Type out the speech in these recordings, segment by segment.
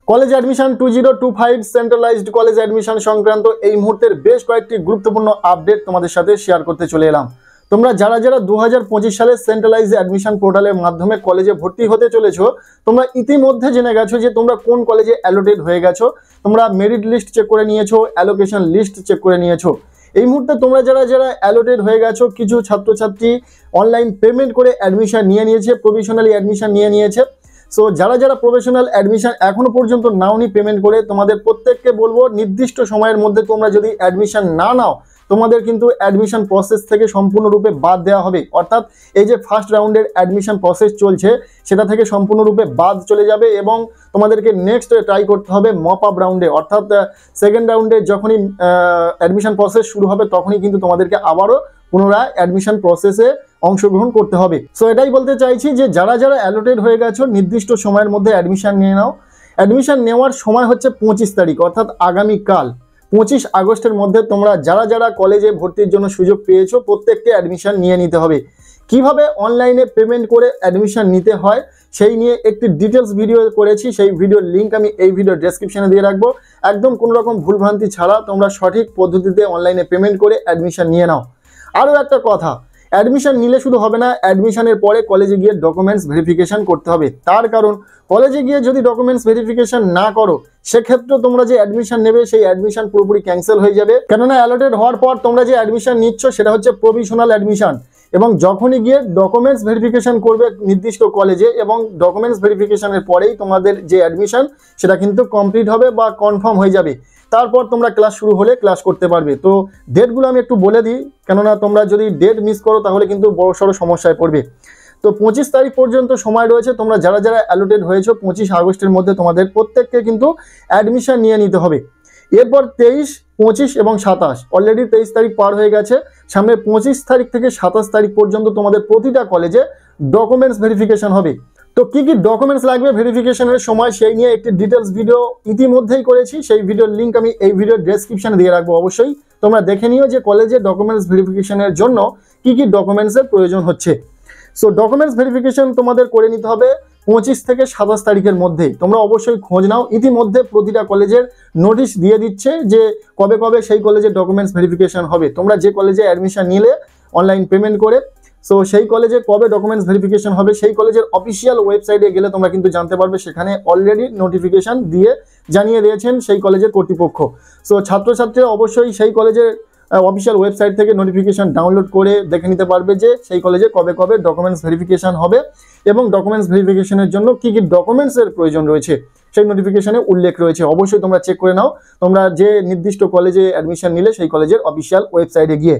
College admission 2025 centralised college admission সংক্রান্ত এই মুহূর্তের বেশ কয়েকটি গুরুত্বপূর্ণ আপডেট তোমাদের সাথে শেয়ার করতে চলে এলাম। তোমরা যারা যারা 2025 সালে সেন্ট্রালাইজড অ্যাডমিশন পোর্টালের মাধ্যমে কলেজে ভর্তি হতে চলেছো, তোমরা ইতিমধ্যে জেনে গেছো যে তোমরা কোন কলেজে অ্যালোটেড হয়ে গেছো। তোমরা মেরিট লিস্ট চেক করে নিয়েছো, অ্যালোকেশন লিস্ট চেক করে নিয়েছো। এই মুহূর্তে তোমরা যারা যারা অ্যালোটেড হয়ে গেছো, কিছু ছাত্রছাত্রী অনলাইন পেমেন্ট করে অ্যাডমিশন নিয়ে নিয়েছে, প্রভিশনালি অ্যাডমিশন নিয়ে নিয়েছে। সো যারা যারা প্রফেশনাল অ্যাডমিশন এখনো পর্যন্ত নাওনি পেমেন্ট করে, তোমাদের প্রত্যেককে বলবো নির্দিষ্ট সময়ের মধ্যে তোমরা যদি অ্যাডমিশন না নাও, তোমাদের কিন্তু অ্যাডমিশন প্রসেস থেকে সম্পূর্ণরূপে বাদ দেওয়া হবে। অর্থাৎ এই যে ফার্স্ট রাউন্ডের অ্যাডমিশন প্রসেস চলছে সেটা থেকে সম্পূর্ণরূপে বাদ চলে যাবে এবং তোমাদেরকে নেক্সট ট্রাই করতে হবে মপ আপ রাউন্ডে। অর্থাৎ সেকেন্ড রাউন্ডে যখনই অ্যাডমিশন প্রসেস শুরু হবে তখনই কিন্তু তোমাদেরকে আবারও পুনরায় অ্যাডমিশন প্রসেসে অংশগ্রহণ করতে হবে। সো এটাই বলতে চাইছি যে যারা যারা অ্যালোটেড হয়ে গেছো নির্দিষ্ট সময়ের মধ্যে অ্যাডমিশন নিয়ে নাও। অ্যাডমিশন নেওয়ার সময় হচ্ছে 25 তারিখ, অর্থাৎ আগামীকাল 25 আগস্টের মধ্যে তোমরা যারা যারা কলেজে ভর্তির জন্য সুযোগ পেয়েছো প্রত্যেককে অ্যাডমিশন নিয়ে নিতে হবে। কিভাবে অনলাইনে পেমেন্ট করে অ্যাডমিশন নিতে হয় সেই নিয়ে একটি ডিটেলস ভিডিও করেছি, সেই ভিডিওর লিঙ্ক আমি এই ভিডিও ডেসক্রিপশনে দিয়ে রাখবো। একদম কোনো রকম ভুলভ্রান্তি ছাড়া তোমরা সঠিক পদ্ধতিতে অনলাইনে পেমেন্ট করে অ্যাডমিশন নিয়ে নাও। আরও একটা কথা, অ্যাডমিশন নিলে শুধু হবে না, অ্যাডমিশনের পরে কলেজে গিয়ে ডকুমেন্টস ভেরিফিকেশন করতে হবে। তার কারণ কলেজে গিয়ে যদি ডকুমেন্টস ভেরিফিকেশন না করো সেক্ষেত্রে তোমরা যে অ্যাডমিশন নেবে সেই অ্যাডমিশন পুরোপুরি ক্যান্সেল হয়ে যাবে। কেননা অ্যালটেড হওয়ার পর তোমরা যে অ্যাডমিশন নিচ্ছ সেটা হচ্ছে প্রভিশনাল অ্যাডমিশন, এবং যখনই গিয়ে ডকুমেন্টস ভেরিফিকেশন করবে নির্দিষ্ট কলেজে এবং ডকুমেন্টস ভেরিফিকেশনের পরেই তোমাদের যে অ্যাডমিশন সেটা কিন্তু কমপ্লিট হবে বা কনফার্ম হয়ে যাবে। তারপর তোমরা ক্লাস শুরু হলে ক্লাস করতে পারবে। তো ডেটগুলো আমি একটু বলে দিই, কেননা তোমরা যদি ডেট মিস করো তাহলে কিন্তু বড়সড় সমস্যায় পড়বে। তো 25 তারিখ পর্যন্ত সময় রয়েছে। তোমরা যারা যারা অ্যালোটেড হয়েছো 25 আগস্টের মধ্যে তোমাদের প্রত্যেককে কিন্তু অ্যাডমিশন নিয়ে নিতে হবে। এরপর 23, 25 এবং 27, অলরেডি 23 তারিখ পার হয়ে গেছে। সামনে 25 তারিখ থেকে 27 তারিখ পর্যন্ত তোমাদের প্রতিটা কলেজে ডকুমেন্টস ভেরিফিকেশন হবে। তো কি কি ডকুমেন্টস লাগবে ভেরিফিকেশনের সময় সেই নিয়ে একটি ডিটেলস ভিডিও ইতিমধ্যেই করেছি, সেই ভিডিওর লিঙ্ক আমি এই ভিডিওর ডেসক্রিপশনে দিয়ে রাখবো। অবশ্যই তোমরা দেখে নিও যে কলেজে ডকুমেন্টস ভেরিফিকেশনের জন্য কি কি ডকুমেন্টসের প্রয়োজন হচ্ছে। সো ডকুমেন্টস ভেরিফিকেশন তোমাদের করে নিতে হবে 25 থেকে 27 তারিখের মধ্যে। তোমরা অবশ্যই খোঁজ নাও, ইতিমধ্যে প্রতিটা কলেজের নোটিশ দিয়ে দিচ্ছে যে কবে কবে সেই কলেজের ডকুমেন্টস ভেরিফিকেশন হবে। তোমরা যে কলেজে অ্যাডমিশন নিলে অনলাইন পেমেন্ট করে, সো সেই কলেজে কবে ডকুমেন্টস ভেরিফিকেশন হবে সেই কলেজের অফিসিয়াল ওয়েবসাইটে গেলে তোমরা কিন্তু জানতে পারবে। সেখানে অলরেডি নোটিফিকেশন দিয়ে জানিয়ে দিয়েছেন সেই কলেজের কর্তৃপক্ষ। সো ছাত্রছাত্রীরা অবশ্যই সেই কলেজের অফিসিয়াল ওয়েবসাইট থেকে নোটিফিকেশন ডাউনলোড করে দেখে নিতে পারবে যে সেই কলেজে কবে কবে ডকুমেন্টস ভেরিফিকেশন হবে এবং ডকুমেন্টস ভেরিফিকেশনের জন্য কি কি ডকুমেন্টসের প্রয়োজন রয়েছে সেই নোটিফিকেশনে উল্লেখ রয়েছে। অবশ্যই তোমরা চেক করে নাও তোমরা যে নির্দিষ্ট কলেজে অ্যাডমিশন নিলে সেই কলেজের অফিসিয়াল ওয়েবসাইটে গিয়ে।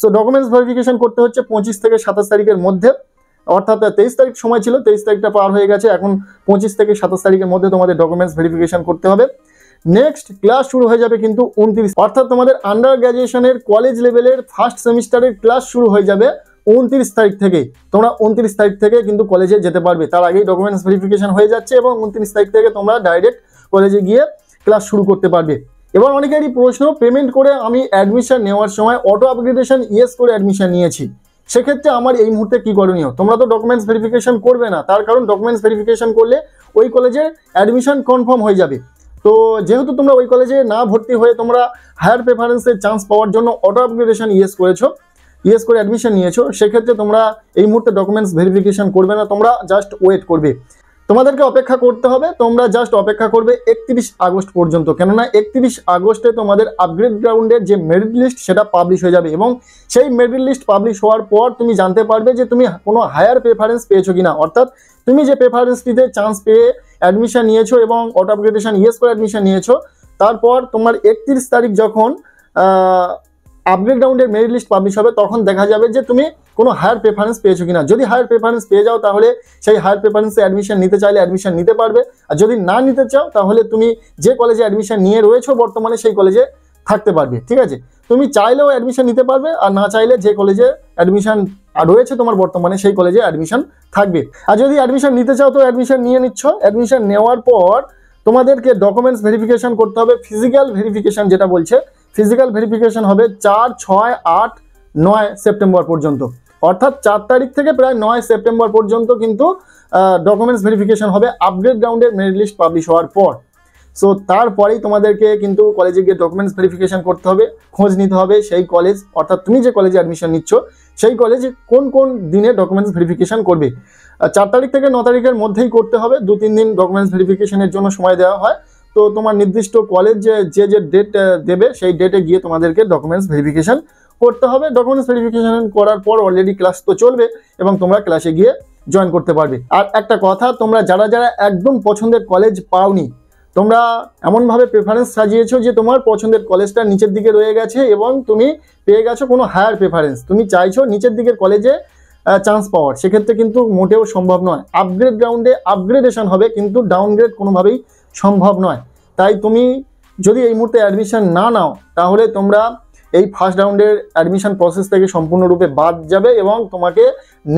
সো ডকুমেন্টস ভেরিফিকেশন করতে হচ্ছে 25 থেকে 27 তারিখের মধ্যে, অর্থাৎ 23 তারিখ সময় ছিল, 23 তারিখটা পার হয়ে গেছে। এখন 25 থেকে 27 তারিখের মধ্যে তোমাদের ডকুমেন্টস ভেরিফিকেশন করতে হবে। নেক্সট ক্লাস শুরু হয়ে যাবে কিন্তু 29, অর্থাৎ তোমাদের আন্ডার গ্র্যাজুয়েশনের কলেজ লেভেলের ফার্স্ট সেমিস্টারের ক্লাস শুরু হয়ে যাবে 29 তারিখ থেকে। তোমরা 29 তারিখ থেকে কিন্তু কলেজে যেতে পারবে, তার আগেই ডকুমেন্টস ভেরিফিকেশন হয়ে যাচ্ছে এবং 29 তারিখ থেকে তোমরা ডাইরেক্ট কলেজে গিয়ে ক্লাস শুরু করতে পারবে। এবার অনেকেরই প্রশ্ন, পেমেন্ট করে আমি অ্যাডমিশন নেওয়ার সময় অটো আপগ্রেডেশন ইয়েস করে অ্যাডমিশন নিয়েছি, সেক্ষেত্রে আমার এই মুহূর্তে কি করণীয়? তোমরা তো ডকুমেন্টস ভেরিফিকেশন করবে না, তার কারণ ডকুমেন্টস ভেরিফিকেশন করলে ওই কলেজে অ্যাডমিশন কনফার্ম হয়ে যাবে। তো যেহেতু তোমরা ওই কলেজে না ভর্তি হয়ে তোমরা হায়ার প্রেফারেন্সের চান্স পাওয়ার জন্য অটো আপগ্রেডেশন ইয়েস করেছো, ইয়েস করে অ্যাডমিশন নিয়েছো, সেক্ষেত্রে তোমরা এই মুহূর্তে ডকুমেন্টস ভেরিফিকেশন করবে না, তোমরা জাস্ট ওয়েট করবে। তোমাদেরকে অপেক্ষা করতে হবে, তোমরা জাস্ট অপেক্ষা করবে 31 আগস্ট পর্যন্ত। কেননা 31 আগস্টে তোমাদের আপগ্রেড রাউন্ডের যে মেরিট লিস্ট সেটা পাবলিশ হয়ে যাবে এবং সেই মেরিট লিস্ট পাবলিশ হওয়ার পর তুমি জানতে পারবে যে তুমি কোনো হায়ার প্রেফারেন্স পেয়েছো কিনা। অর্থাৎ তুমি যে প্রেফারেন্সটিতে চান্স পেয়ে অ্যাডমিশন নিয়েছো এবং অটো আপগ্রেডেশন ইয়েস করে অ্যাডমিশন নিয়েছো, তারপর তোমার 31 তারিখ যখন আপগ্রেড রাউন্ডের মেরিট লিস্ট পাবলিশ হবে তখন দেখা যাবে যে তুমি কোনো হায়ার প্রেফারেন্স পেয়েছো কিনা। যদি হায়ার প্রেফারেন্স পেয়ে যাও তাহলে সেই হায়ার প্রেফারেন্সে অ্যাডমিশন নিতে চাইলে অ্যাডমিশন নিতে পারবে, আর যদি না নিতে চাও তাহলে তুমি যে কলেজে অ্যাডমিশন নিয়ে রয়েছো বর্তমানে সেই কলেজে থাকতে পারবে। ঠিক আছে, তুমি চাইলেও অ্যাডমিশন নিতে পারবে, আর না চাইলে যে কলেজে অ্যাডমিশন রয়েছে তোমার বর্তমানে সেই কলেজে অ্যাডমিশন থাকবে। আর যদি অ্যাডমিশন নিতে চাও তো অ্যাডমিশন নিয়ে নিচ্ছ। অ্যাডমিশন নেওয়ার পর তোমাদেরকে ডকুমেন্টস ভেরিফিকেশন করতে হবে, ফিজিক্যাল ভেরিফিকেশন যেটা বলছে, ফিজিক্যাল ভেরিফিকেশন হবে 4, 6, 8, 9 সেপ্টেম্বর পর্যন্ত। অর্থাৎ 4 তারিখ থেকে প্রায় 9 সেপ্টেম্বর পর্যন্ত কিন্তু ডকুমেন্টস ভেরিফিকেশন হবে আপগ্রেড রাউন্ডের মেরিট লিস্ট পাবলিশ হওয়ার পর। সো তারপরেই তোমাদেরকে কিন্তু কলেজে গিয়ে ডকুমেন্টস ভেরিফিকেশন করতে হবে, খোঁজ নিতে হবে সেই কলেজ, অর্থাৎ তুমি যে কলেজে অ্যাডমিশন নিচ্ছ সেই কলেজে কোন কোন দিনে ডকুমেন্টস ভেরিফিকেশন করবে। 4 তারিখ থেকে 9 তারিখের মধ্যেই করতে হবে, 2-3 দিন ডকুমেন্টস ভেরিফিকেশনের জন্য সময় দেওয়া হয়। তো তোমার নির্দিষ্ট কলেজ যে ডেট দেবে সেই ডেটে গিয়ে তোমাদেরকে ডকুমেন্টস ভেরিফিকেশন করতে হবে। ডকুমেন্টস ভেরিফিকেশন করার পর অলরেডি ক্লাস তো চলবে এবং তোমরা ক্লাসে গিয়ে জয়েন করতে পারবে। আর একটা কথা, তোমরা যারা যারা একদম পছন্দের কলেজ পাওনি, তোমরা এমনভাবে প্রেফারেন্স সাজিয়েছো যে তোমার পছন্দের কলেজটা নিচের দিকে রয়ে গেছে এবং তুমি পেয়ে গেছো কোনো হায়ার প্রেফারেন্স, তুমি চাইছো নিচের দিকের কলেজে চান্স পাওয়ার, সেক্ষেত্রে কিন্তু মোটেও সম্ভব নয়। আপগ্রেড রাউন্ডে আপগ্রেডেশন হবে, কিন্তু ডাউনগ্রেড কোনোভাবেই সম্ভব নয়। তাই তুমি যদি এই মুহূর্তে অ্যাডমিশন না নাও তাহলে তোমরা এই ফার্স্ট রাউন্ডের অ্যাডমিশন প্রসেস থেকে সম্পূর্ণরূপে বাদ যাবে এবং তোমাকে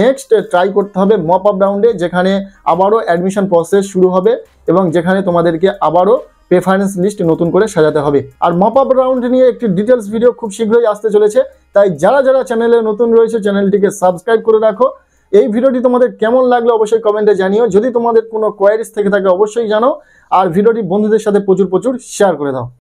নেক্সট ট্রাই করতে হবে মপ আপ রাউন্ডে, যেখানে আবারও অ্যাডমিশন প্রসেস শুরু হবে এবং যেখানে তোমাদেরকে আবারও প্রেফারেন্স লিস্ট নতুন করে সাজাতে হবে। আর মপ আপ রাউন্ড নিয়ে একটি ডিটেলস ভিডিও খুব শীঘ্রই আসতে চলেছে, তাই যারা যারা চ্যানেলে নতুন রয়েছে চ্যানেলটিকে সাবস্ক্রাইব করে রাখো। এই ভিডিওটি তোমাদের কেমন লাগলো অবশ্যই কমেন্টে জানিও, যদি তোমাদের কোনো কোয়ারিজ থেকে থাকে অবশ্যই জানাও, আর ভিডিওটি বন্ধুদের সাথে প্রচুর শেয়ার করে দাও।